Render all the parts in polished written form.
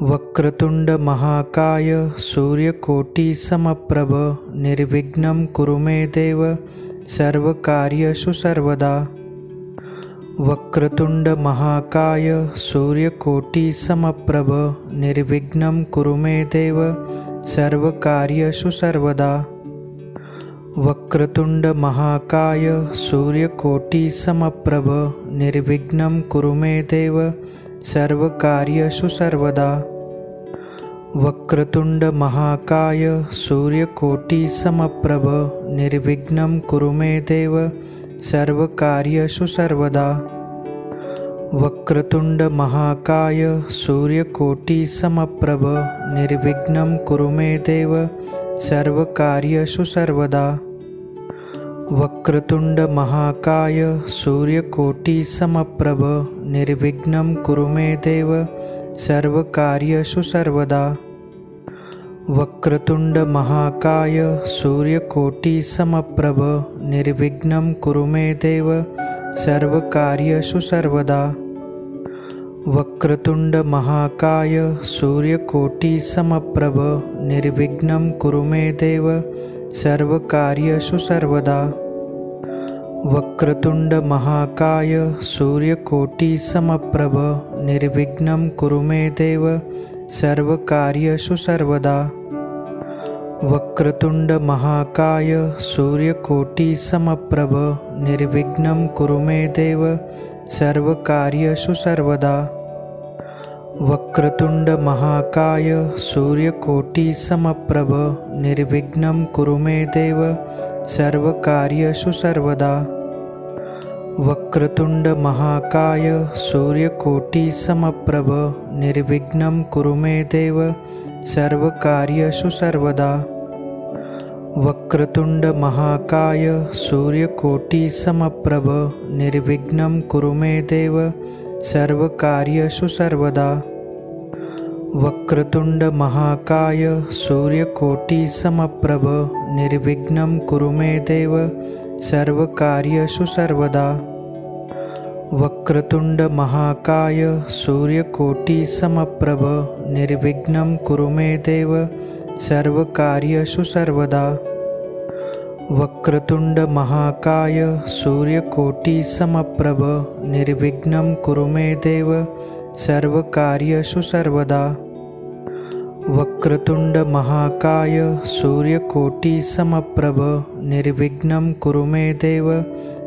वक्रतुंड महाकाय सूर्यकोटि समप्रभ निर्विघ्नं कुरु मे देव सर्वकार्येषु सर्वदा। वक्रतुंड महाकाय सूर्यकोटि समप्रभ निर्विघ्नं कुरु मे देव सर्वकार्येषु सर्वदा। वक्रतुंड महाकाय सूर्यकोटि समप्रभ निर्विघ्नं कुरु मे देव सर्वकार्येषु सर्वदा। वक्रतुंड महाकाय सूर्यकोटि समप्रभ निर्विघ्नं कुरु मे देव सर्वकार्येषु सर्वदा। वक्रतुंड महाकाय सूर्यकोटि समप्रभ निर्विघ्नं कुरु मे देव सर्वकार्येषु सर्वदा। वक्रतुंड महाकाय सूर्यकोटि समप्रभ निर्विघ्नं कुरु मे देव सर्वकार्येषु सर्वदा। वक्रतुंड महाकाय सूर्यकोटि समप्रभ निर्विघ्नं कुरु मे देव सर्वकार्येषु सर्वदा। वक्रतुंड महाकाय सूर्यकोटि समप्रभ निर्विघ्नं कुरु मे देव सर्वकार्येषु सर्वदा। वक्रतुंड महाकाय सूर्यकोटि समप्रभ निर्विघ्नं कुरु मे देव सर्वकार्येषु सर्वदा। वक्रतुंड महाकाय सूर्यकोटि समप्रभ निर्विघ्नं कुरु मे देव सर्वकार्येषु सर्वदा। वक्रतुंड महाकाय सूर्यकोटि समप्रभ निर्विघ्नं कुरु मे देव सर्वकार्येषु सर्वदा। वक्रतुंड महाकाय सूर्यकोटि समप्रभ निर्विघ्नं कुरु मे देव सर्वकार्येषु सर्वदा। वक्रतुंड महाकाय सूर्यकोटि समप्रभ निर्विघ्नं कुरु मे देव सर्वकार्येषु सर्वदा। वक्रतुंड महाकाय सूर्यकोटि समप्रभ निर्विघ्नं कुरु मे देव सर्वकार्येषु सर्वदा। वक्रतुंड महाकाय सूर्यकोटि समप्रभ निर्विघ्नं कुरु मे देव सर्वकार्येषु सर्वदा। वक्रतुंड महाकाय सूर्यकोटि समप्रभ निर्विघ्नं कुरु मे देव सर्वकार्येषु सर्वदा। वक्रतुंड महाकाय सूर्यकोटि समप्रभ निर्विघ्नं कुरु मे देव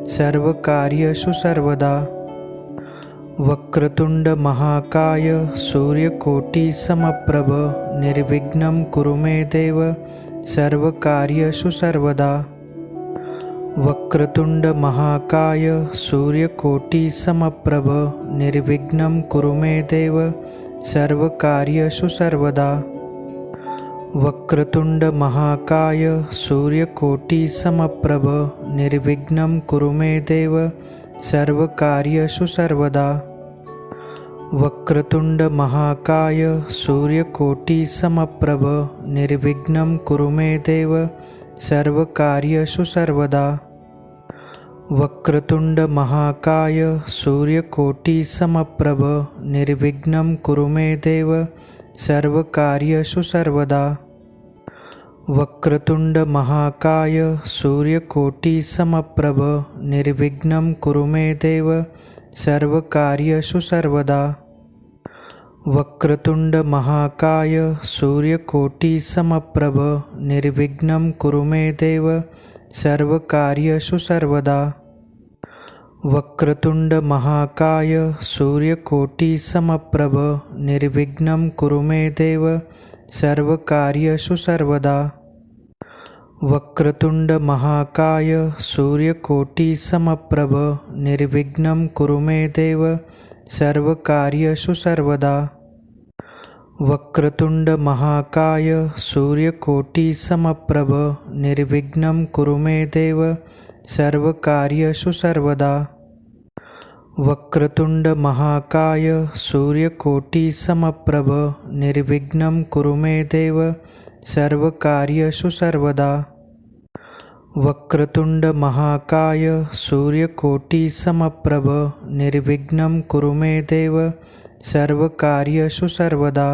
सर्वकार्येषु सर्वदा। वक्रतुंड महाकाय सूर्यकोटि समप्रभ निर्विघ्नं कुरु मे देव सर्वकार्येषु सर्वदा। वक्रतुंड महाकाय सूर्यकोटि समप्रभ निर्विघ्नं कुरु मे देव सर्वकार्येषु सर्वदा। वक्रतुंड महाकाय सूर्यकोटि समप्रभ निर्विघ्नं कुरु मे देव सर्वकार्येषु सर्वदा। वक्रतुंड महाकाय सूर्यकोटि समप्रभ निर्विघ्नं कुरु मे देव सर्वकार्येषु सर्वदा। वक्रतुंड महाकाय सूर्यकोटि समप्रभ निर्विघ्नं कुरु मे देव सर्वकार्येषु सर्वदा। वक्रतुंड महाकाय सूर्यकोटि समप्रभ निर्विघ्नं कुरु मे देव सर्वकार्येषु सर्वदा। वक्रतुंड महाकाय सूर्यकोटि समप्रभ निर्विघ्नं कुरु मे देव सर्वकार्येषु सर्वदा। वक्रतुंड महाकाय सूर्यकोटि समप्रभ निर्विघ्नं कुरु मे देव सर्वकार्येषु सर्वदा। वक्रतुंड महाकाय सूर्यकोटि समप्रभ निर्विघ्नं कुरु मे देव सर्वकार्येषु सर्वदा। वक्रतुंड महाकाय सूर्यकोटि समप्रभ निर्विघ्नं कुरु मे देव सर्वकार्येषु सर्वदा। वक्रतुंड महाकाय सूर्यकोटि समप्रभ निर्विघ्नं कुरु मे देव सर्वकार्येषु सर्वदा। वक्रतुंड महाकाय सूर्यकोटि समप्रभ निर्विघ्नं कुरु मे देव सर्वकार्येषु सर्वदा।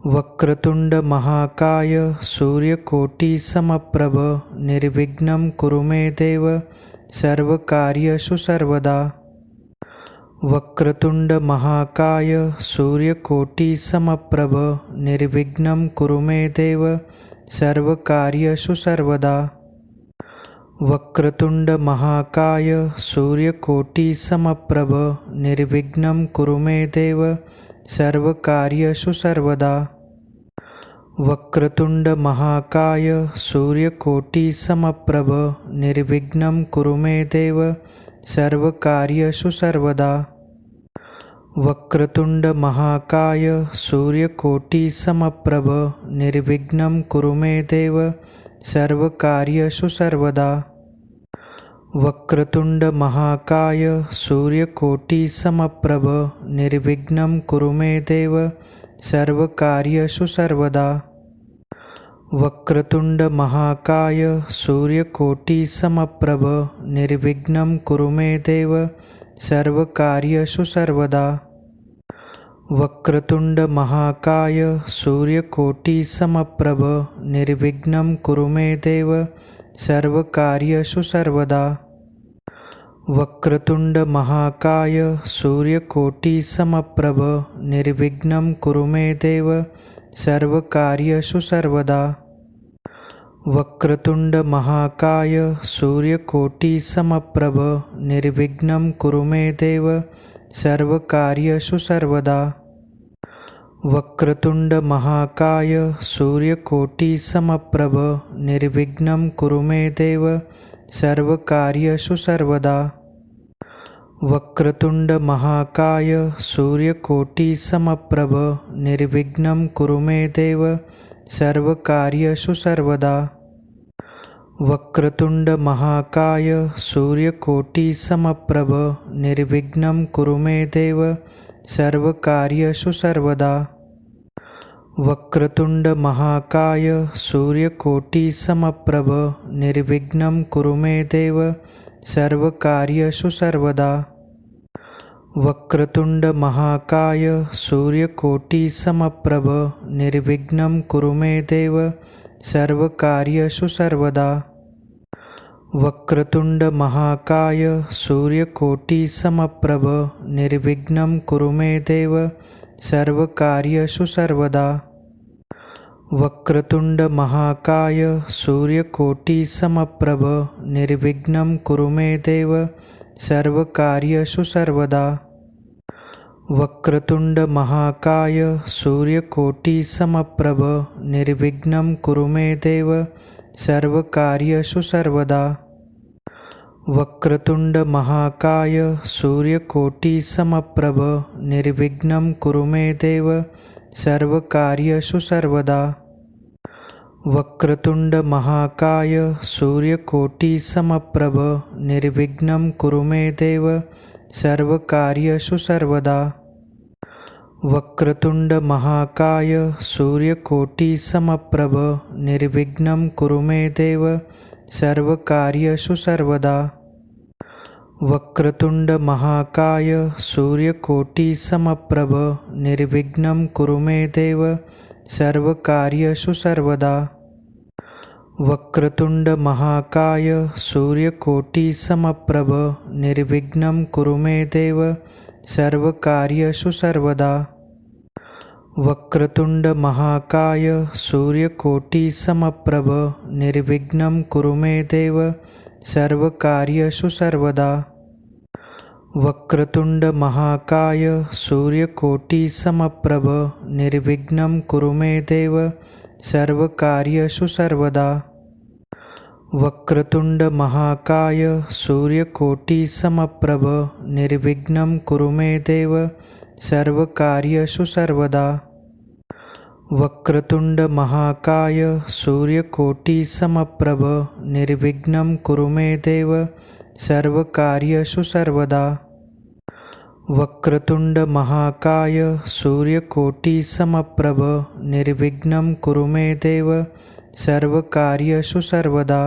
वक्रतुंड महाकाय सूर्यकोटि समप्रभ निर्विघ्नं कुरु मे देव सर्वकार्येषु सर्वदा। वक्रतुंड महाकाय सूर्यकोटि समप्रभ निर्विघ्नं कुरु मे देव सर्वकार्येषु सर्वदा। वक्रतुंड महाकाय सूर्यकोटि समप्रभ निर्विघ्नं कुरु मे देव सर्वकार्येषु सर्वदा। वक्रतुंड महाकाय सूर्यकोटि समप्रभ निर्विघ्नं कुरु मे देव सर्वकार्येषु सर्वदा। वक्रतुंड महाकाय सूर्यकोटि समप्रभ निर्विघ्नं कुरु मे देव सर्वकार्येषु सर्वदा। वक्रतुंड महाकाय सूर्यकोटि समप्रभ निर्विघ्नं कुरु मे देव सर्वकार्येषु सर्वदा। वक्रतुंड महाकाय सूर्यकोटि समप्रभ निर्विघ्नं कुरु मे देव सर्वकार्येषु सर्वदा। वक्रतुंड महाकाय सूर्यकोटि समप्रभ निर्विघ्नं कुरु मे देव सर्वकार्येषु सर्वदा। वक्रतुंड महाकाय सूर्यकोटि समप्रभ निर्विघ्नं कुरु मे देव सर्वकार्येषु सर्वदा। वक्रतुंड महाकाय सूर्यकोटि समप्रभ निर्विघ्नं कुरु मे देव सर्वकार्येषु सर्वदा। वक्रतुंड महाकाय सूर्यकोटि समप्रभ निर्विघ्नं कुरु मे देव सर्वकार्येषु सर्वदा। वक्रतुंड महाकाय सूर्यकोटि समप्रभ निर्विघ्नं कुरु मे देव सर्वकार्येषु सर्वदा। वक्रतुंड महाकाय सूर्यकोटि समप्रभ निर्विघ्नं कुरु मे देव सर्वकार्येषु सर्वदा। वक्रतुंड महाकाय सूर्यकोटि समप्रभ निर्विघ्नं कुरु मे देव सर्वकार्येषु सर्वदा। वक्रतुंड महाकाय सूर्यकोटि समप्रभ निर्विघ्नं कुरु मे देव सर्वकार्येषु सर्वदा। वक्रतुंड महाकाय सूर्यकोटि समप्रभ निर्विघ्नं कुरु मे देव सर्वकार्येषु सर्वदा। वक्रतुंड महाकाय सूर्यकोटि समप्रभ निर्विघ्नं कुरु मे देव सर्वकार्येषु सर्वदा। वक्रतुंड महाकाय सूर्यकोटि समप्रभ निर्विघ्नं कुरु मे देव सर्वकार्येषु सर्वदा। वक्रतुंड महाकाय सूर्यकोटि समप्रभ निर्विघ्नं कुरु मे देव सर्वकार्येषु सर्वदा। वक्रतुंड महाकाय सूर्यकोटि समप्रभ निर्विघ्नं कुरु मे देव सर्वकार्येषु सर्वदा। वक्रतुंड महाकाय सूर्यकोटि समप्रभ निर्विघ्नं कुरु मे देव सर्वकार्येषु सर्वदा। वक्रतुंड महाकाय सूर्यकोटि समप्रभ निर्विघ्नं कुरु मे देव सर्वकार्येषु सर्वदा। वक्रतुंड महाकाय सूर्यकोटि समप्रभ निर्विघ्नं कुरु मे देव सर्वकार्येषु सर्वदा। वक्रतुंड महाकाय सूर्यकोटि समप्रभ निर्विघ्नं कुरु मे देव सर्वकार्येषु सर्वदा। वक्रतुंड महाकाय सूर्यकोटि समप्रभ निर्विघ्नं कुरु मे देव सर्वकार्येषु सर्वदा। वक्रतुंड महाकाय सूर्यकोटि समप्रभ निर्विघ्नं कुरु मे देव सर्वकार्येषु सर्वदा। वक्रतुंड महाकाय सूर्यकोटि समप्रभ निर्विघ्नं कुरु मे देव सर्वकार्येषु सर्वदा। वक्रतुंड महाकाय सूर्यकोटि समप्रभ निर्विघ्नं कुरु मे देव सर्वकार्येषु सर्वदा।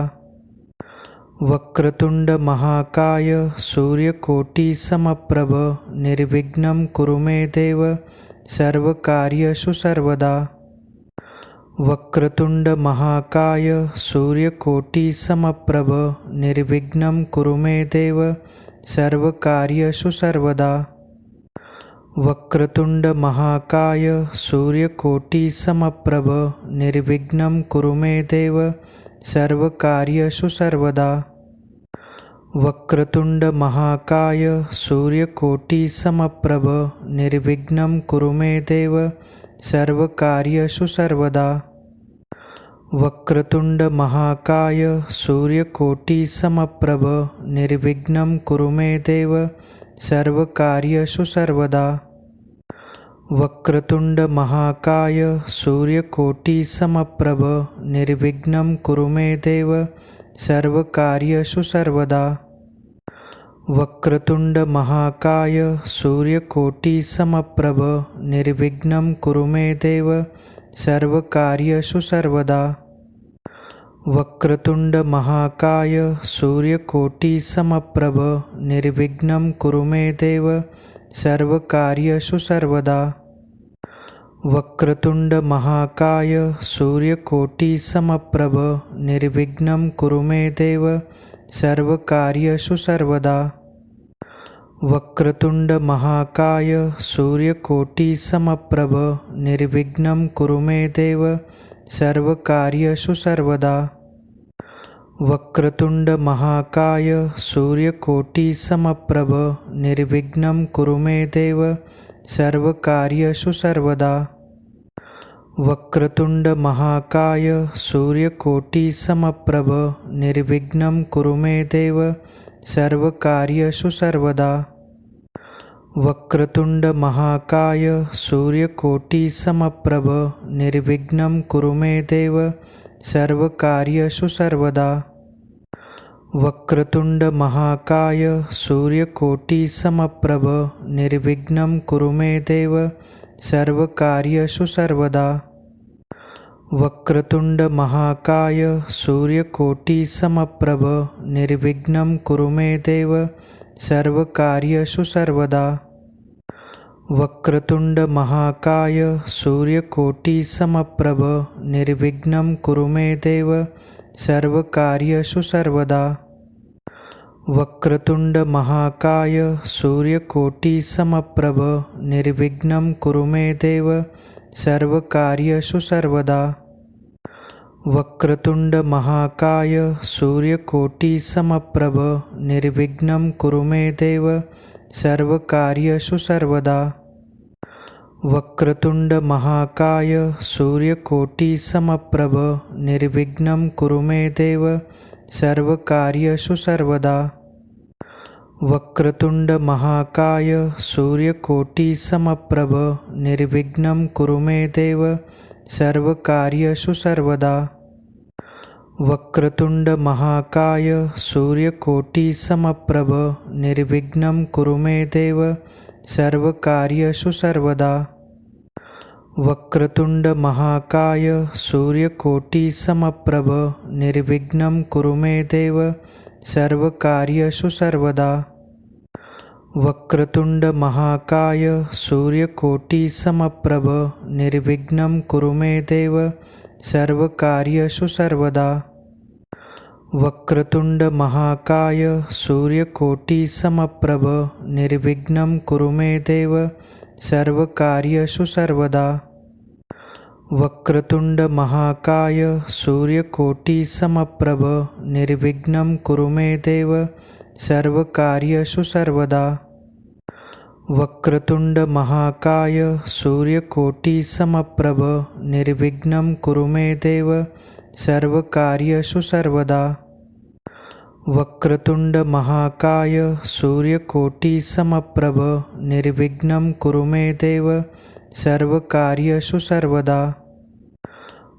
वक्रतुंड महाकाय सूर्यकोटि समप्रभ निर्विघ्नं कुरु मे देव सर्वकार्येषु सर्वदा। वक्रतुंड महाकाय सूर्यकोटि समप्रभ निर्विघ्नं कुरु मे देव सर्वकार्येषु सर्वदा। वक्रतुंड महाकाय सूर्यकोटि समप्रभ निर्विघ्नं कुरु मे देव सर्वकार्येषु सर्वदा। वक्रतुंड महाकाय सूर्यकोटि समप्रभ निर्विघ्नं कुरु मे देव सर्वकार्येषु सर्वदा। वक्रतुंड महाकाय सूर्यकोटि समप्रभ निर्विघ्नं कुरु मे देव सर्वकार्येषु सर्वदा। वक्रतुंड महाकाय सूर्यकोटि समप्रभ निर्विघ्नं कुरु मे देव सर्वकार्येषु सर्वदा। वक्रतुंड महाकाय सूर्यकोटि समप्रभ निर्विघ्नं कुरु मे देव सर्वकार्येषु सर्वदा। वक्रतुंड महाकाय सूर्यकोटि समप्रभ निर्विघ्नं कुरु मे देव सर्वकार्येषु सर्वदा। वक्रतुंड महाकाय सूर्यकोटि समप्रभ निर्विघ्नं कुरु मे देव सर्वकार्येषु सर्वदा। वक्रतुंड महाकाय सूर्यकोटि समप्रभ निर्विघ्नं कुरु मे देव सर्वकार्येषु सर्वदा। वक्रतुंड महाकाय सूर्यकोटि समप्रभ निर्विघ्नं कुरु मे देव सर्वकार्येषु सर्वदा। वक्रतुंड महाकाय सूर्यकोटि समप्रभ निर्विघ्नं कुरु मे देव सर्वकार्येषु सर्वदा। वक्रतुंड महाकाय सूर्यकोटि समप्रभ निर्विघ्नं कुरु मे देव सर्वकार्येषु सर्वदा। वक्रतुंड महाकाय सूर्यकोटि समप्रभ निर्विघ्नं कुरु मे देव सर्वकार्येषु सर्वदा। वक्रतुंड महाकाय सूर्यकोटि समप्रभ निर्विघ्नं कुरु मे देव सर्वकार्येषु सर्वदा। वक्रतुंड महाकाय सूर्यकोटि समप्रभ निर्विघ्नं कुरु मे देव सर्वकार्येषु सर्वदा। वक्रतुंड महाकाय सूर्यकोटि समप्रभ निर्विघ्नं कुरु मे देव सर्वकार्येषु सर्वदा। वक्रतुंड महाकाय सूर्यकोटि समप्रभ निर्विघ्नं कुरु मे देव सर्वकार्येषु सर्वदा। वक्रतुंड महाकाय सूर्यकोटि समप्रभ निर्विघ्नं कुरु मे देव सर्वकार्येषु सर्वदा। वक्रतुंड महाकाय सूर्यकोटि समप्रभ निर्विघ्नं कुरु मे देव सर्वकार्येषु सर्वदा। वक्रतुंड महाकाय सूर्यकोटि समप्रभ निर्विघ्नं कुरु मे देव सर्वकार्येषु सर्वदा। वक्रतुंड महाकाय सूर्यकोटि समप्रभ निर्विघ्नं कुरु मे देव सर्वकार्येषु सर्वदा। वक्रतुंड महाकाय सूर्यकोटि समप्रभ निर्विघ्नं कुरु मे देव सर्वकार्येषु सर्वदा। वक्रतुंड महाकाय सूर्यकोटि समप्रभ निर्विघ्नं कुरु मे देव सर्वकार्येषु सर्वदा। वक्रतुंड महाकाय सूर्यकोटि समप्रभ निर्विघ्नं कुरु मे देव सर्वकार्येषु सर्वदा। वक्रतुंड महाकाय सूर्यकोटि समप्रभ निर्विघ्नं कुरु मे देव सर्वकार्येषु सर्वदा। वक्रतुंड महाकाय सूर्यकोटि समप्रभ निर्विघ्नं कुरु मे देव सर्वकार्येषु सर्वदा।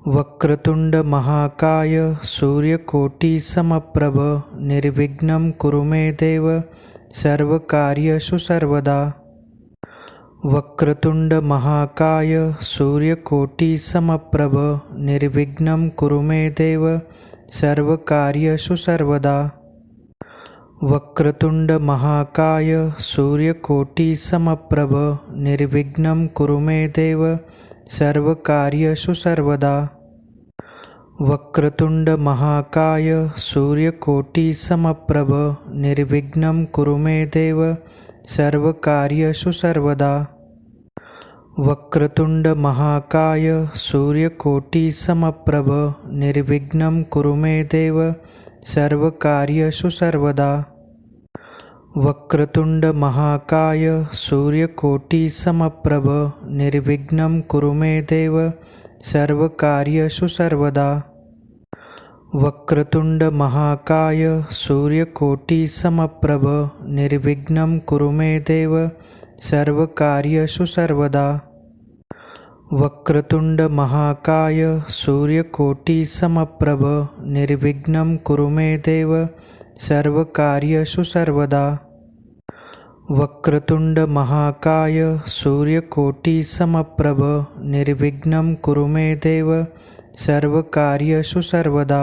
वक्रतुंड महाकाय सूर्यकोटि समप्रभ निर्विघ्नं कुरु मे देव सर्वकार्येषु सर्वदा। वक्रतुंड महाकाय सूर्यकोटि समप्रभ निर्विघ्नं कुरु मे देव सर्वकार्येषु सर्वदा। वक्रतुंड महाकाय सूर्यकोटि समप्रभ निर्विघ्नं कुरु मे देव सर्वकार्येषु सर्वदा। वक्रतुंड महाकाय सूर्यकोटि समप्रभ निर्विघ्नं कुरु मे देव सर्वकार्येषु सर्वदा। वक्रतुंड महाकाय सूर्यकोटि समप्रभ निर्विघ्नं कुरु मे देव सर्वकार्येषु सर्वदा। वक्रतुंड महाकाय सूर्यकोटि समप्रभ निर्विघ्नं कुरु मे देव सर्वकार्येषु सर्वदा। वक्रतुंड महाकाय सूर्यकोटि समप्रभ निर्विघ्नं कुरु मे देव सर्वकार्येषु सर्वदा। वक्रतुंड महाकाय सूर्यकोटि समप्रभ निर्विघ्नं कुरु मे देव सर्वकार्येषु सर्वदा। वक्रतुंड महाकाय सूर्यकोटि समप्रभ निर्विघ्नं कुरु मे देव सर्वकार्येषु सर्वदा।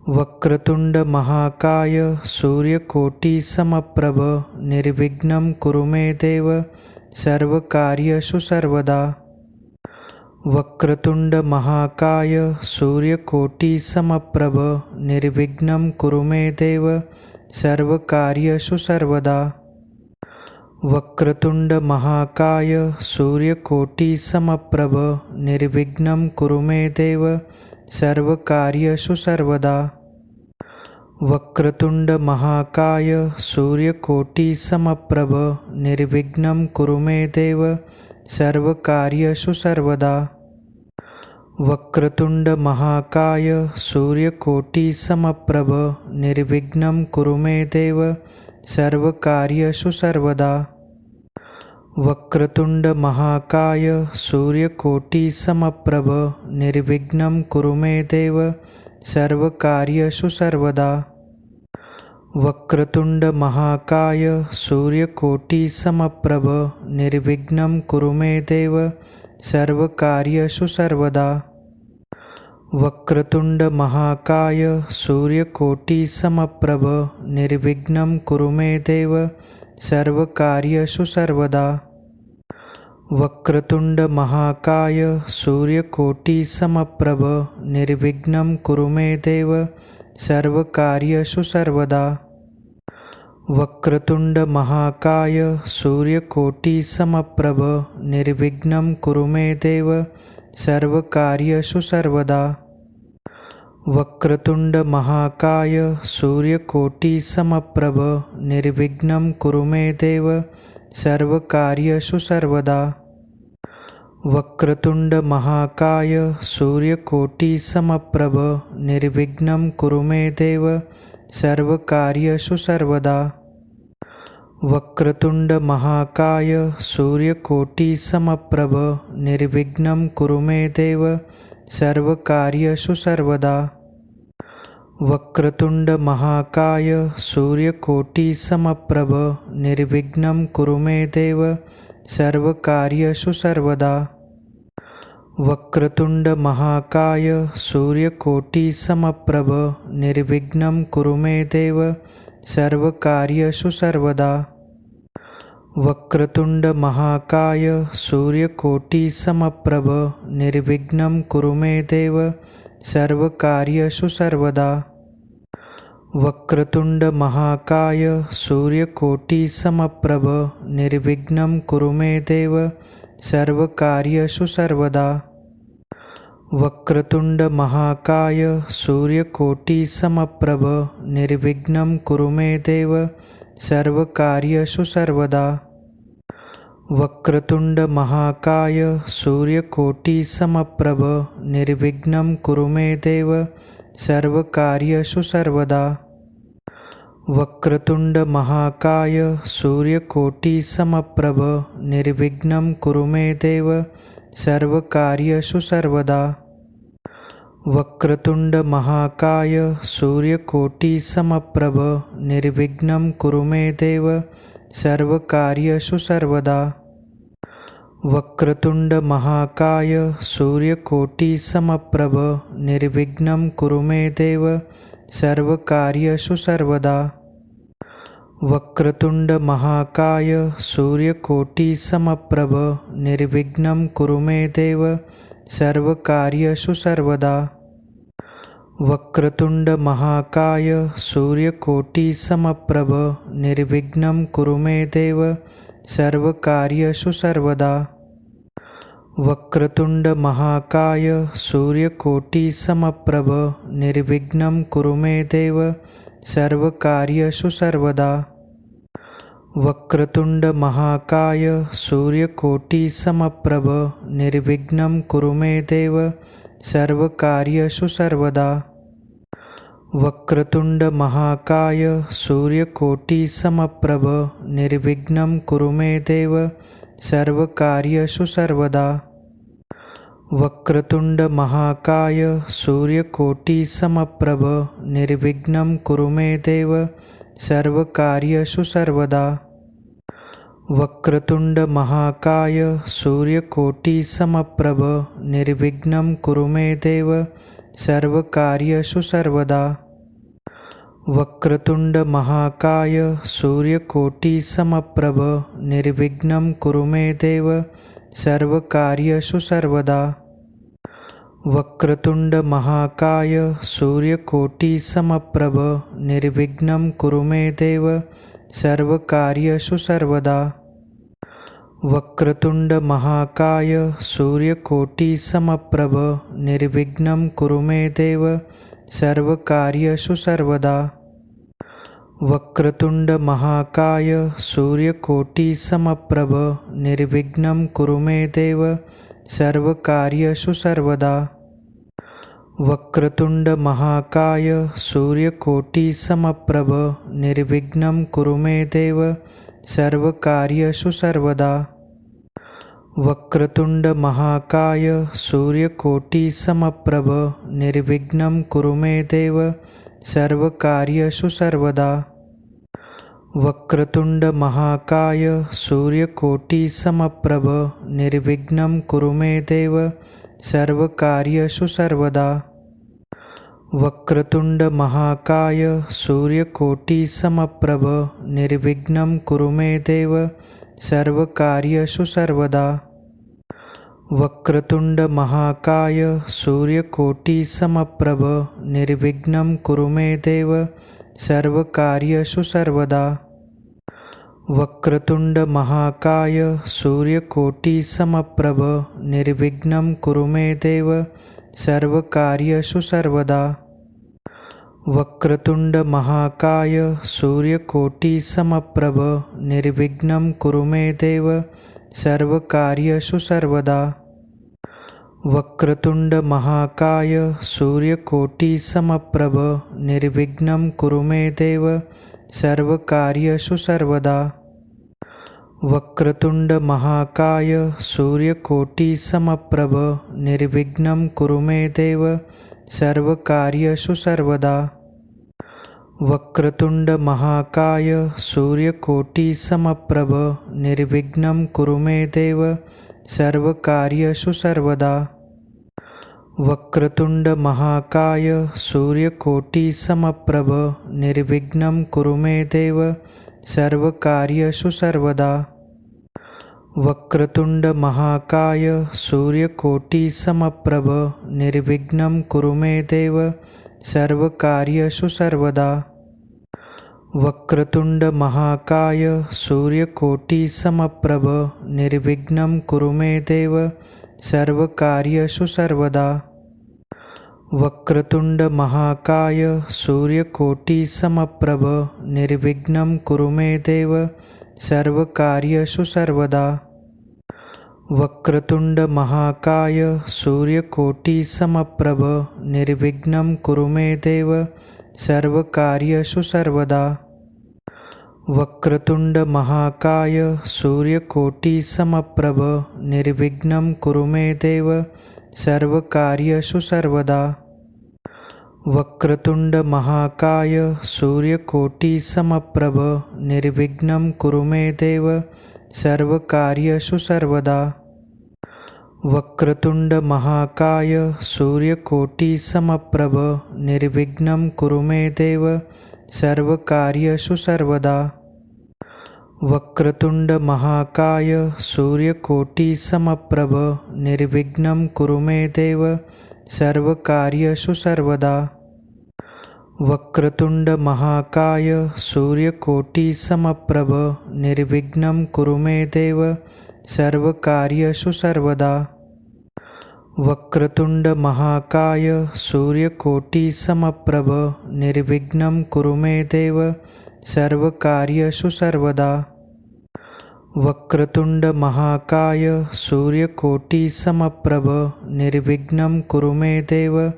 वक्रतुंड महाकाय सूर्यकोटि समप्रभ निर्विघ्नं कुरु मे देव सर्वकार्येषु सर्वदा। वक्रतुंड महाकाय सूर्यकोटि समप्रभ निर्विघ्नं कुरु मे देव सर्वकार्येषु सर्वदा। वक्रतुंड महाकाय सूर्यकोटि समप्रभ निर्विघ्नं कुरु मे देव सर्वकार्येषु सर्वदा। वक्रतुंड महाकाय सूर्यकोटि समप्रभ निर्विघ्नं कुरु मे देव सर्वकार्येषु सर्वदा। वक्रतुंड महाकाय सूर्यकोटि समप्रभ निर्विघ्नं कुरु मे देव सर्वकार्येषु सर्वदा। वक्रतुंड महाकाय सूर्यकोटि समप्रभ निर्विघ्नं कुरु मे देव सर्वकार्येषु सर्वदा। वक्रतुंड महाकाय सूर्यकोटि समप्रभ निर्विघ्नं कुरु मे देव सर्वकार्येषु सर्वदा। वक्रतुंड महाकाय सूर्यकोटि समप्रभ निर्विघ्नं कुरु मे देव सर्वकार्येषु सर्वदा। वक्रतुंड महाकाय सूर्यकोटि समप्रभ निर्विघ्नं कुरु मे देव सर्वकार्येषु सर्वदा। वक्रतुंड महाकाय सूर्यकोटि समप्रभ निर्विघ्नं कुरु मे देव सर्वकार्येषु सर्वदा। वक्रतुंड महाकाय सूर्यकोटि समप्रभ निर्विघ्नं कुरु मे देव सर्वकार्येषु सर्वदा। वक्रतुंड महाकाय सूर्यकोटि समप्रभ निर्विघ्नं कुरु मे देव सर्वकार्येषु सर्वदा। वक्रतुंड महाकाय सूर्यकोटि समप्रभ निर्विघ्नं कुरु मे देव सर्वकार्येषु सर्वदा। वक्रतुंड महाकाय सूर्यकोटि समप्रभ निर्विघ्नं कुरु मे देव सर्वकार्येषु सर्वदा। वक्रतुंड महाकाय सूर्यकोटि समप्रभ निर्विघ्नं कुरु मे देव सर्वकार्येषु सर्वदा। वक्रतुंड महाकाय सूर्यकोटि समप्रभ निर्विघ्नं कुरु मे देव सर्वकार्येषु सर्वदा। वक्रतुंड महाकाय सूर्यकोटि समप्रभ निर्विघ्नं कुरु मे देव सर्वकार्येषु सर्वदा। वक्रतुंड महाकाय सूर्यकोटि समप्रभ निर्विघ्नं कुरु मे देव सर्वकार्येषु सर्वदा। वक्रतुंड महाकाय सूर्यकोटि समप्रभ निर्विघ्नं कुरु मे देव सर्वकार्येषु सर्वदा। वक्रतुंड महाकाय सूर्यकोटि समप्रभ निर्विघ्नं कुरु मे देव सर्वकार्येषु सर्वदा। वक्रतुंड महाकाय सूर्यकोटि समप्रभ निर्विघ्नं कुरु मे देव सर्वकार्येषु सर्वदा। वक्रतुंड महाकाय सूर्यकोटि समप्रभ निर्विघ्नं कुरु मे देव सर्वकार्येषु सर्वदा। वक्रतुंड महाकाय सूर्यकोटि समप्रभ निर्विघ्नं कुरु मे देव सर्वकार्येषु सर्वदा। वक्रतुंड महाकाय सूर्यकोटि समप्रभ निर्विघ्नं कुरु मे देव सर्वकार्येषु सर्वदा। वक्रतुंड महाकाय सूर्यकोटि समप्रभ निर्विघ्नं कुरु मे देव सर्वकार्येषु सर्वदा। वक्रतुंड महाकाय सूर्यकोटि समप्रभ निर्विघ्नं कुरु मे देव सर्वकार्येषु सर्वदा। वक्रतुंड महाकाय सूर्यकोटि समप्रभ निर्विघ्नं कुरु मे देव सर्वकार्येषु सर्वदा। वक्रतुंड महाकाय सूर्यकोटि समप्रभ निर्विघ्नं कुरु मे देव सर्वकार्येषु सर्वदा। वक्रतुंड महाकाय सूर्यकोटि समप्रभ निर्विघ्नं कुरु मे देव सर्वकार्येषु सर्वदा। वक्रतुंड महाकाय सूर्यकोटि समप्रभ निर्विघ्नं कुरु मे देव सर्वकार्येषु सर्वदा। वक्रतुंड महाकाय सूर्यकोटि समप्रभ निर्विघ्नं कुरु मे देव सर्वकार्येषु सर्वदा। वक्रतुंड महाकाय सूर्यकोटि समप्रभ निर्विघ्नं कुरु मे देव सर्वकार्येषु सर्वदा। वक्रतुंड महाकाय सूर्यकोटि समप्रभ निर्विघ्नं कुरु मे देव सर्वकार्येषु सर्वदा। वक्रतुंड महाकाय सूर्यकोटि समप्रभ निर्विघ्नं कुरु मे देव सर्वकार्येषु सर्वदा। वक्रतुंड महाकाय सूर्यकोटि समप्रभ निर्विघ्नं कुरु मे देव सर्वकार्येषु सर्वदा। वक्रतुंड महाकाय सूर्यकोटि समप्रभ निर्विघ्नं कुरु मे देव सर्वकार्येषु सर्वदा। वक्रतुंड महाकाय सूर्यकोटि समप्रभ निर्विघ्नं कुरु मे देव सर्वकार्येषु सर्वदा। वक्रतुंड महाकाय सूर्यकोटि समप्रभ निर्विघ्नं कुरु मे देव सर्वकार्येषु सर्वदा। वक्रतुंड महाकाय सूर्यकोटि समप्रभ निर्विघ्नं कुरु मे देव सर्वकार्येषु सर्वदा। वक्रतुंड महाकाय सूर्यकोटि समप्रभ निर्विघ्नं कुरु मे देव सर्वकार्येषु सर्वदा। वक्रतुंड महाकाय सूर्यकोटि समप्रभ निर्विघ्नं कुरु मे देव सर्वकार्येषु सर्वदा। वक्रतुंड महाकाय सूर्यकोटि समप्रभ निर्विघ्नं कुरु मे देव सर्वकार्येषु सर्वदा। वक्रतुंड महाकाय सूर्यकोटि समप्रभ निर्विघ्नं कुरु मे देव सर्वकार्येषु सर्वदा। वक्रतुंड महाकाय सूर्यकोटि समप्रभ निर्विघ्नं कुरु मे देव सर्वकार्येषु सर्वदा। वक्रतुंड महाकाय सूर्यकोटि समप्रभ निर्विघ्नं कुरु मे देव सर्वकार्येषु सर्वदा। वक्रतुंड महाकाय सूर्यकोटि समप्रभ निर्विघ्नं कुरु मे देव सर्वकार्येषु सर्वदा। वक्रतुंड महाकाय सूर्यकोटि समप्रभ निर्विघ्नं कुरु मे देव सर्वकार्येषु सर्वदा। वक्रतुंड महाकाय सूर्यकोटि समप्रभ निर्विघ्नं कुरु मे देव सर्वकार्येषु सर्वदा। वक्रतुंड महाकाय सूर्यकोटि समप्रभ निर्विघ्नं कुरु मे देव सर्वकार्येषु सर्वदा। वक्रतुंड महाकाय सूर्यकोटि समप्रभ निर्विघ्नं कुरु मे देव सर्वकार्येषु सर्वदा। वक्रतुंड महाकाय सूर्यकोटि समप्रभ निर्विघ्नं कुरु मे देव सर्वकार्येषु सर्वदा। वक्रतुंड महाकाय सूर्यकोटि समप्रभ निर्विघ्नं कुरु मे देव सर्वकार्येषु सर्वदा। वक्रतुंड महाकाय सूर्यकोटि समप्रभ निर्विघ्नं कुरु मे देव सर्वकार्येषु सर्वदा। वक्रतुंड महाकाय सूर्यकोटि समप्रभ निर्विघ्नं कुरु मे देव सर्वकार्येषु सर्वदा। वक्रतुंड महाकाय सूर्यकोटि समप्रभ निर्विघ्नं कुरु मे देव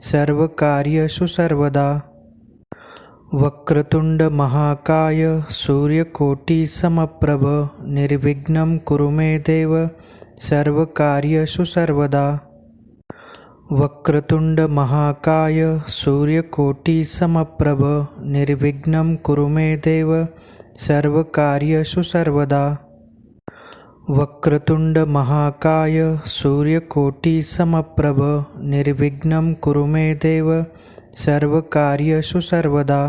सर्वकार्येषु सर्वदा। वक्रतुंड महाकाय सूर्यकोटि समप्रभ निर्विघ्नं कुरु मे देव सर्वकार्येषु सर्वदा। वक्रतुंड महाकाय सूर्यकोटि समप्रभ निर्विघ्नं कुरु मे देव सर्वकार्येषु सर्वदा। वक्रतुंड महाकाय सूर्यकोटि समप्रभ निर्विघ्नं कुरु मे देव सर्वकार्येषु सर्वदा।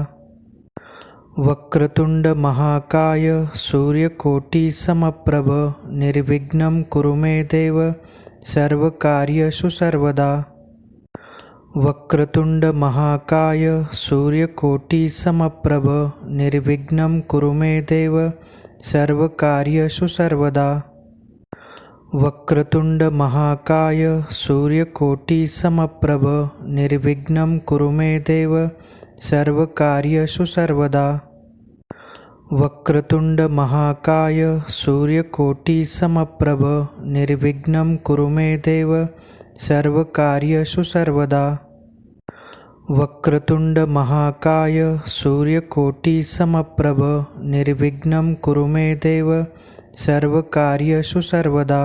वक्रतुंड महाकाय सूर्यकोटि समप्रभ निर्विघ्नं कुरु मे देव सर्वकार्येषु सर्वदा। वक्रतुंड महाकाय सूर्यकोटि समप्रभ निर्विघ्नं कुरु मे देव सर्वकार्येषु सर्वदा। वक्रतुंड महाकाय सूर्यकोटि समप्रभ निर्विघ्नं कुरु मे देव सर्वकार्येषु सर्वदा। वक्रतुंड महाकाय सूर्यकोटि समप्रभ निर्विघ्नं कुरु मे देव सर्वकार्येषु सर्वदा। वक्रतुंड महाकाय सूर्यकोटि समप्रभ निर्विघ्नं कुरु मे देव सर्वकार्येषु सर्वदा।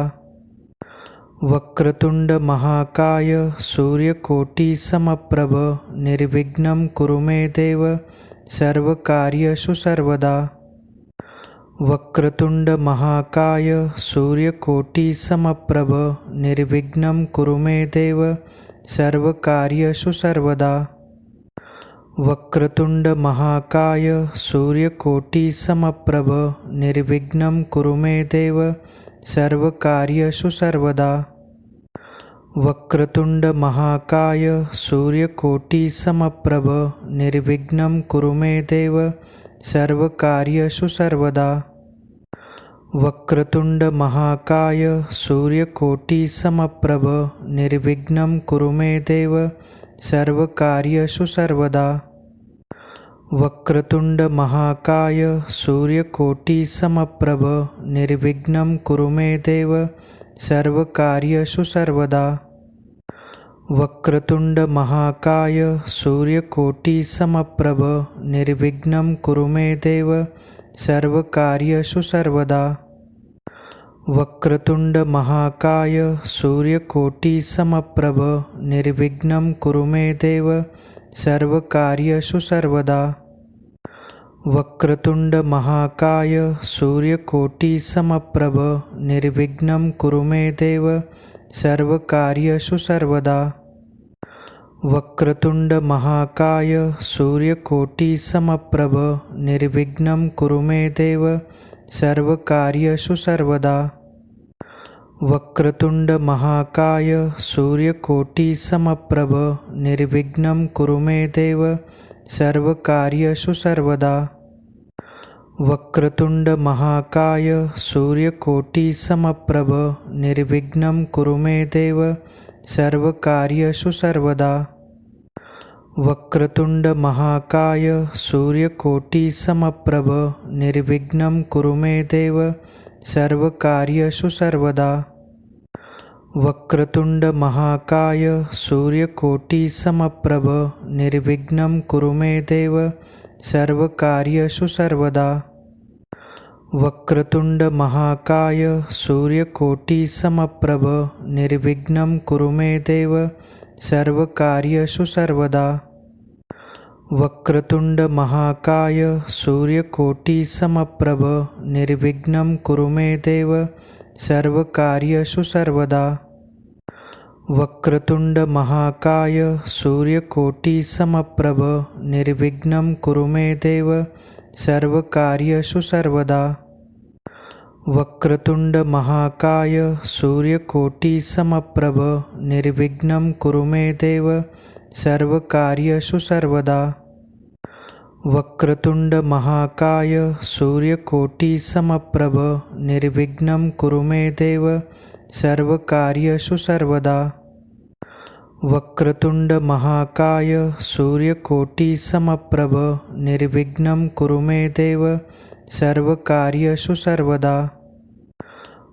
वक्रतुंड महाकाय सूर्यकोटि समप्रभ निर्विघ्नं कुरु मे देव सर्वकार्येषु सर्वदा। वक्रतुंड महाकाय सूर्यकोटि समप्रभ निर्विघ्नं कुरु मे देव सर्वकार्येषु सर्वदा। वक्रतुंड महाकाय सूर्यकोटि समप्रभ निर्विघ्नं कुरु मे देव सर्वकार्येषु सर्वदा। वक्रतुंड महाकाय सूर्यकोटि समप्रभ निर्विघ्नं कुरु मे देव सर्वकार्येषु सर्वदा। वक्रतुंड महाकाय सूर्यकोटि समप्रभ निर्विघ्नं कुरु मे देव सर्वकार्येषु सर्वदा। वक्रतुंड महाकाय सूर्यकोटि समप्रभ निर्विघ्नं कुरु मे देव सर्वकार्येषु सर्वदा। वक्रतुंड महाकाय सूर्यकोटि समप्रभ निर्विघ्नं कुरु मे देव सर्वकार्येषु सर्वदा। वक्रतुंड महाकाय सूर्यकोटि समप्रभ निर्विघ्नं कुरु मे देव सर्वकार्येषु सर्वदा। वक्रतुंड महाकाय सूर्यकोटि समप्रभ निर्विघ्नं कुरु मे देव सर्वकार्येषु सर्वदा। वक्रतुंड महाकाय सूर्यकोटि समप्रभ निर्विघ्नं कुरु मे देव सर्वकार्येषु सर्वदा। वक्रतुंड महाकाय सूर्यकोटि समप्रभ निर्विघ्नं कुरु मे देव सर्वकार्येषु सर्वदा। वक्रतुंड महाकाय सूर्यकोटि समप्रभ निर्विघ्नं कुरु मे देव सर्वकार्येषु सर्वदा। वक्रतुंड महाकाय सूर्यकोटि समप्रभ निर्विघ्नं कुरु मे देव सर्वकार्येषु सर्वदा। वक्रतुंड महाकाय सूर्यकोटि समप्रभ निर्विघ्नं कुरु मे देव सर्वकार्येषु सर्वदा। वक्रतुंड महाकाय सूर्यकोटि समप्रभ निर्विघ्नं कुरु मे देव सर्वकार्येषु सर्वदा। वक्रतुंड महाकाय सूर्यकोटि समप्रभ निर्विघ्नं कुरु मे देव सर्वकार्येषु सर्वदा। वक्रतुंड महाकाय सूर्यकोटि समप्रभ निर्विघ्नं कुरु मे देव सर्वकार्येषु सर्वदा। वक्रतुंड महाकाय सूर्यकोटि समप्रभ निर्विघ्नं कुरु मे देव सर्वकार्येषु सर्वदा। वक्रतुंड महाकाय सूर्यकोटि समप्रभ निर्विघ्नं कुरु मे देव सर्वकार्येषु सर्वदा। वक्रतुंड महाकाय सूर्यकोटि समप्रभ निर्विघ्नं कुरु मे देव सर्वकार्येषु सर्वदा।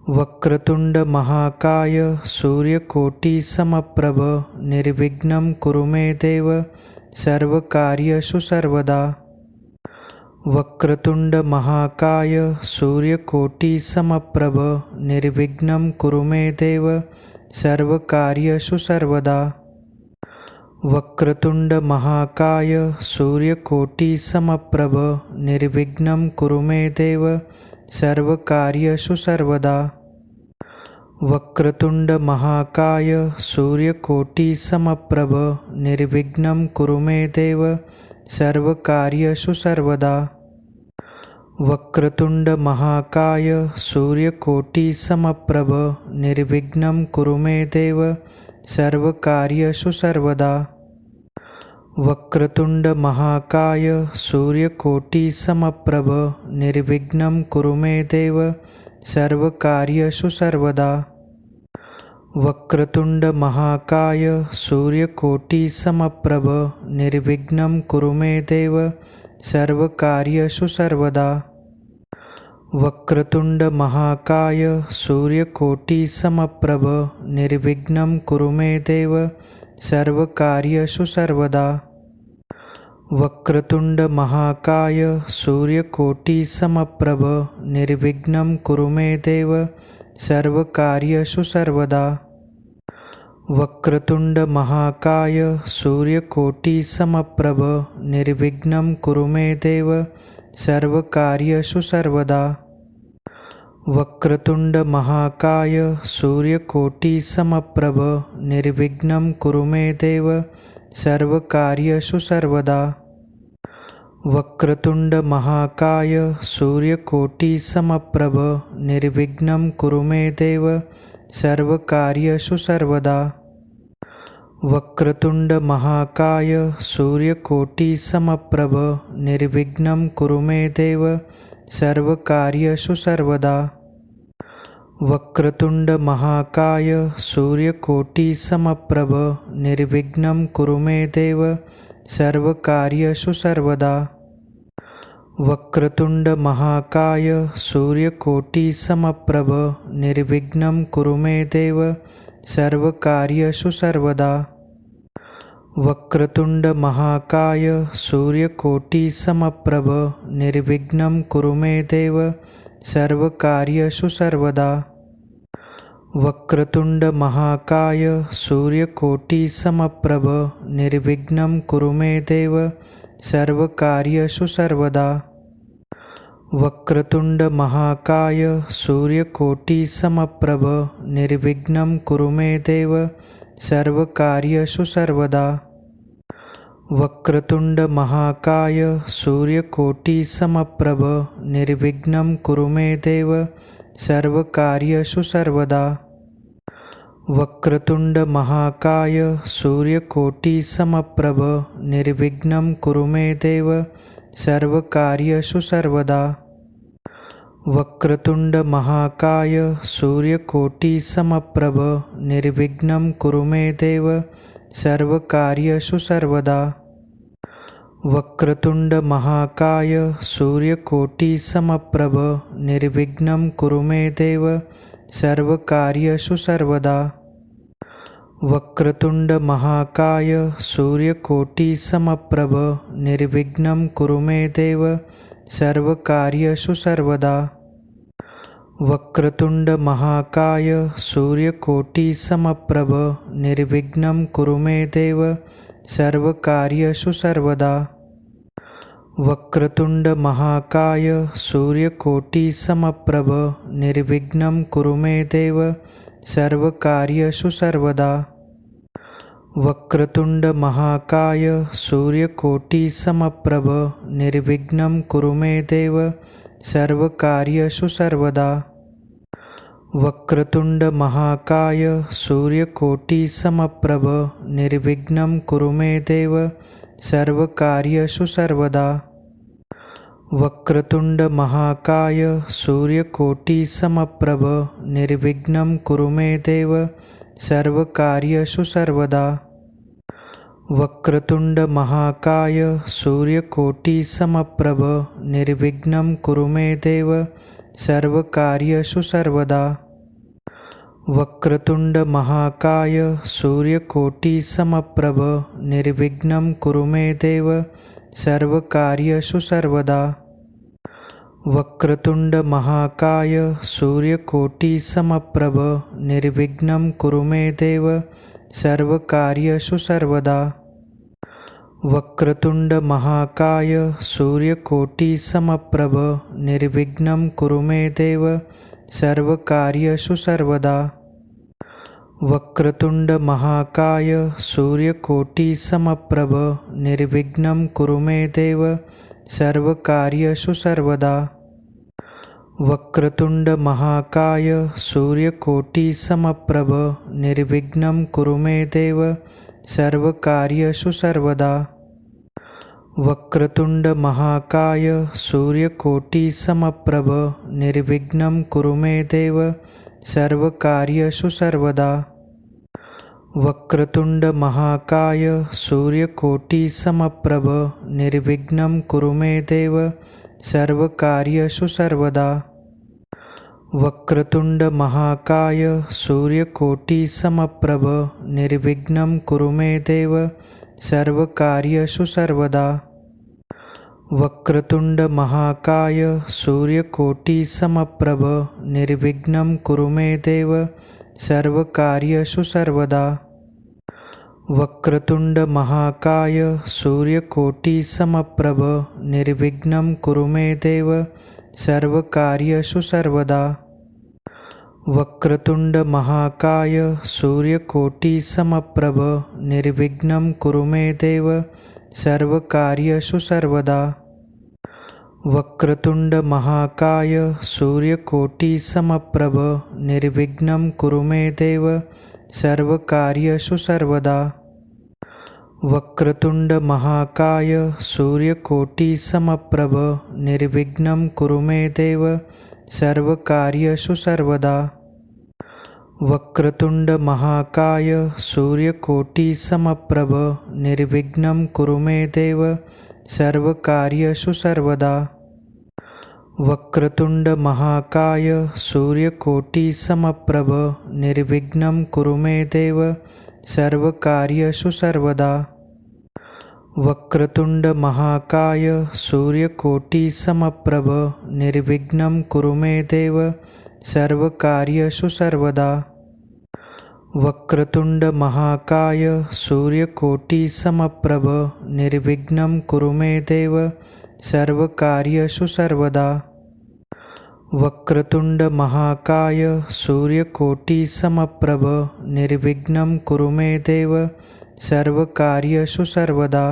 वक्रतुंड महाकाय सूर्यकोटि समप्रभ निर्विघ्नं कुरु मे देव सर्वकार्येषु सर्वदा। वक्रतुंड महाकाय सूर्यकोटि समप्रभ निर्विघ्नं कुरु मे देव सर्वकार्येषु सर्वदा। वक्रतुंड महाकाय सूर्यकोटि समप्रभ निर्विघ्नं कुरु मे देव सर्वकार्येषु सर्वदा। वक्रतुंड महाकाय सूर्यकोटि समप्रभ निर्विघ्नं कुरु मे देव सर्वकार्येषु सर्वदा। वक्रतुंड महाकाय सूर्यकोटि समप्रभ निर्विघ्नं कुरु मे देव सर्वकार्येषु सर्वदा। वक्रतुंड महाकाय सूर्यकोटि समप्रभ निर्विघ्नं कुरु मे देव सर्वकार्येषु सर्वदा। वक्रतुंड महाकाय सूर्यकोटि समप्रभ निर्विघ्नं कुरु मे देव सर्वकार्येषु सर्वदा। वक्रतुंड महाकाय सूर्यकोटि समप्रभ निर्विघ्नं कुरु मे देव सर्वकार्येषु सर्वदा। वक्रतुंड महाकाय सूर्यकोटि समप्रभ निर्विघ्नं कुरु मे देव सर्वकार्येषु सर्वदा। वक्रतुंड महाकाय सूर्यकोटि समप्रभ निर्विघ्नं कुरु मे देव सर्वकार्येषु सर्वदा। वक्रतुंड महाकाय सूर्यकोटि समप्रभ निर्विघ्नं कुरु मे देव सर्वकार्येषु सर्वदा। वक्रतुंड महाकाय सूर्यकोटि समप्रभ निर्विघ्नं कुरु मे देव सर्वकार्येषु सर्वदा। वक्रतुंड महाकाय सूर्यकोटि समप्रभ निर्विघ्नं कुरु मे देव सर्वकार्येषु सर्वदा। वक्रतुंड महाकाय सूर्यकोटि समप्रभ निर्विघ्नं कुरु मे देव सर्वकार्येषु सर्वदा। वक्रतुंड महाकाय सूर्यकोटि समप्रभ निर्विघ्नं कुरु मे देव सर्वकार्येषु सर्वदा। वक्रतुंड महाकाय सूर्यकोटि समप्रभ निर्विघ्नं कुरु मे देव सर्वकार्येषु सर्वदा। वक्रतुंड महाकाय सूर्यकोटि समप्रभ निर्विघ्नं कुरु मे देव सर्वकार्येषु सर्वदा। वक्रतुंड महाकाय सूर्यकोटि समप्रभ निर्विघ्नं कुरु मे देव सर्वकार्येषु सर्वदा। वक्रतुंड महाकाय सूर्यकोटि समप्रभ निर्विघ्नं कुरु मे देव सर्वकार्येषु सर्वदा। वक्रतुंड महाकाय सूर्यकोटि समप्रभ निर्विघ्नं कुरु मे देव सर्वकार्येषु सर्वदा। वक्रतुंड महाकाय सूर्यकोटि समप्रभ निर्विघ्नं कुरु मे देव सर्वकार्येषु सर्वदा। वक्रतुंड महाकाय सूर्यकोटि समप्रभ निर्विघ्नं कुरु मे देव सर्वकार्येषु सर्वदा। वक्रतुंड महाकाय सूर्यकोटि समप्रभ निर्विघ्नं कुरु मे देव सर्वकार्येषु सर्वदा। वक्रतुंड महाकाय सूर्यकोटि समप्रभ निर्विघ्नं कुरु मे देव सर्वकार्येषु सर्वदा। वक्रतुंड महाकाय सूर्यकोटि समप्रभ निर्विघ्नं कुरु मे देव सर्वकार्येषु सर्वदा। वक्रतुंड महाकाय सूर्यकोटि समप्रभ निर्विघ्नं कुरु मे देव सर्वकार्येषु सर्वदा। वक्रतुंड महाकाय सूर्यकोटि समप्रभ निर्विघ्नं कुरु मे देव सर्वकार्येषु सर्वदा। वक्रतुंड महाकाय सूर्यकोटि समप्रभ निर्विघ्नं कुरु मे देव सर्वकार्येषु सर्वदा। वक्रतुंड महाकाय सूर्यकोटि समप्रभ निर्विघ्नं कुरु मे देव सर्वकार्येषु सर्वदा। वक्रतुंड महाकाय सूर्यकोटि समप्रभ निर्विघ्नं कुरु मे देव सर्वकार्येषु सर्वदा। वक्रतुंड महाकाय सूर्यकोटि समप्रभ निर्विघ्नं कुरु मे देव सर्वकार्येषु सर्वदा। वक्रतुंड महाकाय सूर्यकोटि समप्रभ निर्विघ्नं कुरु मे देव सर्वकार्येषु सर्वदा। वक्रतुंड महाकाय सूर्यकोटि समप्रभ निर्विघ्नं कुरु मे देव सर्वकार्येषु सर्वदा। वक्रतुंड महाकाय सूर्यकोटि समप्रभ निर्विघ्नं कुरु मे देव सर्वकार्येषु सर्वदा। वक्रतुंड महाकाय सूर्यकोटि समप्रभ निर्विघ्नं कुरु मे देव सर्वकार्येषु सर्वदा। वक्रतुंड महाकाय सूर्यकोटि समप्रभ निर्विघ्नं कुरु मे देव सर्वकार्येषु सर्वदा। वक्रतुंड महाकाय सूर्यकोटि समप्रभ निर्विघ्नं कुरु मे देव सर्वकार्येषु सर्वदा। वक्रतुंड महाकाय सूर्यकोटि समप्रभ निर्विघ्नं कुरु मे देव सर्वकार्येषु सर्वदा। वक्रतुंड महाकाय सूर्यकोटि समप्रभ निर्विघ्नं कुरु मे देव सर्वकार्येषु सर्वदा। वक्रतुंड महाकाय सूर्यकोटि समप्रभ निर्विघ्नं कुरु मे देव सर्वकार्येषु सर्वदा। वक्रतुंड महाकाय सूर्यकोटि समप्रभ निर्विघ्नं कुरु मे देव सर्वकार्येषु सर्वदा। वक्रतुंड महाकाय सूर्यकोटि समप्रभ निर्विघ्नं कुरु मे देव सर्वकार्येषु सर्वदा। वक्रतुंड महाकाय सूर्यकोटि समप्रभ निर्विघ्नं कुरु मे देव सर्वकार्येषु सर्वदा। वक्रतुंड महाकाय सूर्यकोटि समप्रभ निर्विघ्नं कुरु मे देव सर्वकार्येषु सर्वदा। वक्रतुंड महाकाय सूर्यकोटि समप्रभ निर्विघ्नं कुरु मे देव सर्वकार्येषु सर्वदा। वक्रतुंड महाकाय सूर्यकोटि समप्रभ निर्विघ्नं कुरु मे देव सर्वकार्येषु सर्वदा। वक्रतुंड महाकाय सूर्यकोटि समप्रभ निर्विघ्नं कुरु मे देव सर्वकार्येषु सर्वदा।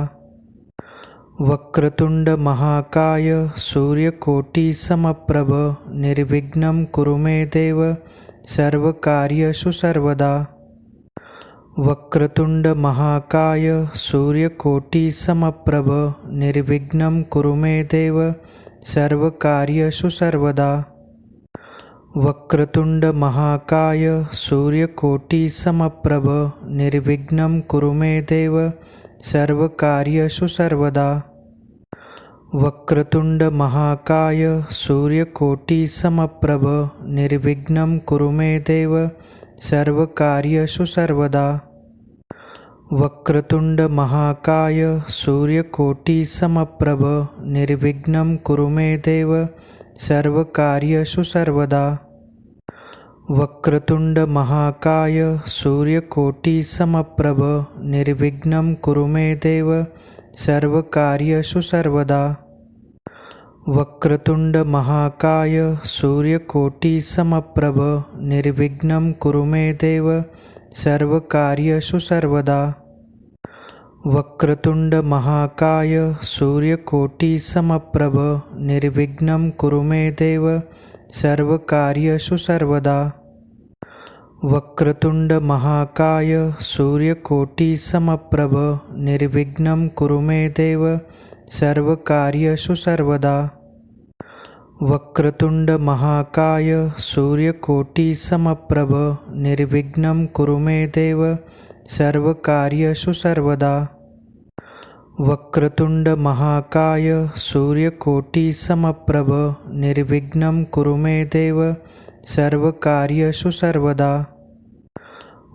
वक्रतुंड महाकाय सूर्यकोटि समप्रभ निर्विघ्नं कुरु मे देव सर्वकार्येषु सर्वदा। वक्रतुंड महाकाय सूर्यकोटि समप्रभ निर्विघ्नं कुरु मे देव सर्वकार्येषु सर्वदा। वक्रतुंड महाकाय सूर्यकोटि समप्रभ निर्विघ्नं कुरु मे देव सर्वकार्येषु सर्वदा। वक्रतुंड महाकाय सूर्यकोटि समप्रभ निर्विघ्नं कुरु मे देव सर्वकार्येषु सर्वदा। वक्रतुंड महाकाय सूर्यकोटि समप्रभ निर्विघ्नं कुरु मे देव सर्वकार्येषु सर्वदा। वक्रतुंड महाकाय सूर्यकोटि समप्रभ निर्विघ्नं कुरु मे देव सर्वकार्येषु सर्वदा। वक्रतुंड महाकाय सूर्यकोटि समप्रभ निर्विघ्नं कुरु मे देव सर्वकार्येषु सर्वदा। वक्रतुंड महाकाय सूर्यकोटि समप्रभ निर्विघ्नं कुरु मे देव सर्वकार्येषु सर्वदा। वक्रतुंड महाकाय सूर्यकोटि समप्रभ निर्विघ्नं कुरु मे देव सर्वकार्येषु सर्वदा। वक्रतुंड महाकाय सूर्यकोटिसमप्रभ निर्विघ्नं कुरु मे देव सर्वकार्येषु सर्वदा। वक्रतुंड महाकाय सूर्यकोटिसमप्रभ निर्विघ्नं कुरु मे देव सर्वकार्येषु सर्वदा।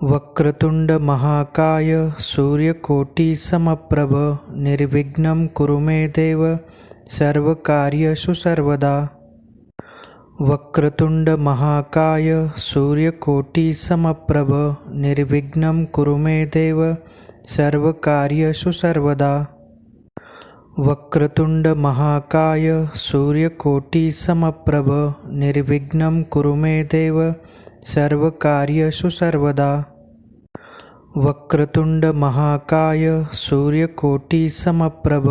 वक्रतुंड महाकाय सूर्यकोटिसमप्रभ निर्विघ्नं कुरु मे देव सर्वकार्येषु सर्वदा। वक्रतुंड महाकाय सूर्यकोटिसमप्रभ निर्विघ्नं कुरु मे देव सर्वकार्येषु सर्वदा। वक्रतुंड महाकाय सूर्यकोटिसमप्रभ निर्विघ्नं कुरु मे देव सर्वकार्येषु सर्वदा। वक्रतुंड महाकाय सूर्यकोटिसमप्रभ